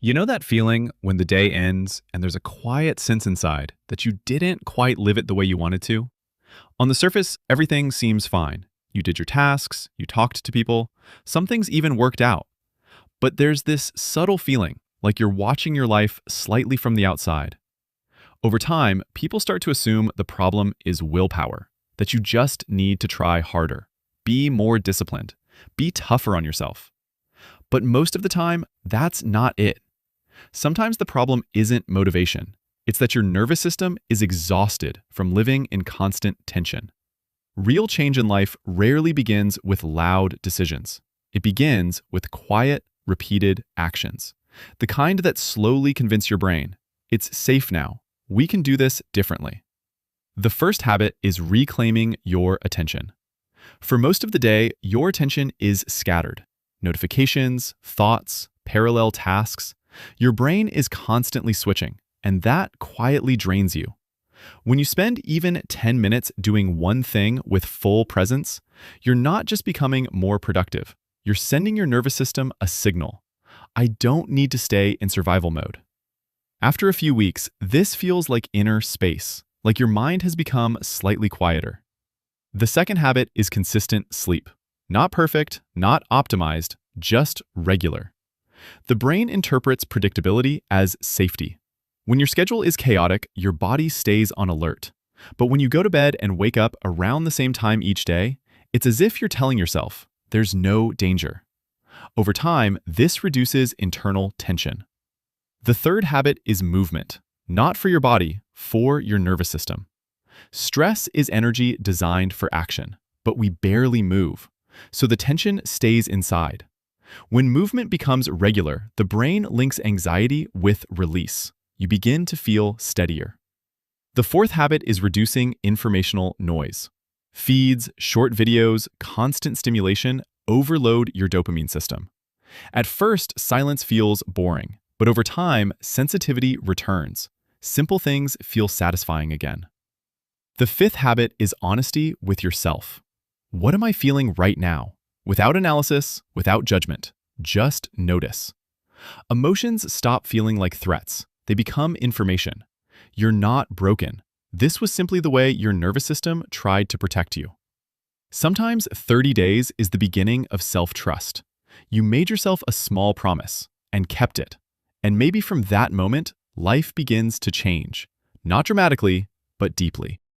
You know that feeling when the day ends and there's a quiet sense inside that you didn't quite live it the way you wanted to? On the surface, everything seems fine. You did your tasks, you talked to people, some things even worked out. But there's this subtle feeling like you're watching your life slightly from the outside. Over time, people start to assume the problem is willpower, that you just need to try harder, be more disciplined, be tougher on yourself. But most of the time, that's not it. Sometimes the problem isn't motivation. It's that your nervous system is exhausted from living in constant tension. Real change in life rarely begins with loud decisions. It begins with quiet, repeated actions. The kind that slowly convince your brain, it's safe now. We can do this differently. The first habit is reclaiming your attention. For most of the day, your attention is scattered. Notifications, thoughts, parallel tasks. Your brain is constantly switching, and that quietly drains you. When you spend even 10 minutes doing one thing with full presence, you're not just becoming more productive. You're sending your nervous system a signal. I don't need to stay in survival mode. After a few weeks, this feels like inner space, like your mind has become slightly quieter. The second habit is consistent sleep. Not perfect, not optimized, just regular. The brain interprets predictability as safety. When your schedule is chaotic, your body stays on alert. But when you go to bed and wake up around the same time each day, it's as if you're telling yourself, there's no danger. Over time, this reduces internal tension. The third habit is movement, not for your body, for your nervous system. Stress is energy designed for action, but we barely move, so the tension stays inside. When movement becomes regular, the brain links anxiety with release. You begin to feel steadier. The fourth habit is reducing informational noise. Feeds, short videos, constant stimulation overload your dopamine system. At first, silence feels boring, but over time, sensitivity returns. Simple things feel satisfying again. The fifth habit is honesty with yourself. What am I feeling right now? Without analysis, without judgment, just notice. Emotions stop feeling like threats. They become information. You're not broken. This was simply the way your nervous system tried to protect you. Sometimes 30 days is the beginning of self-trust. You made yourself a small promise and kept it. And maybe from that moment, life begins to change. Not dramatically, but deeply.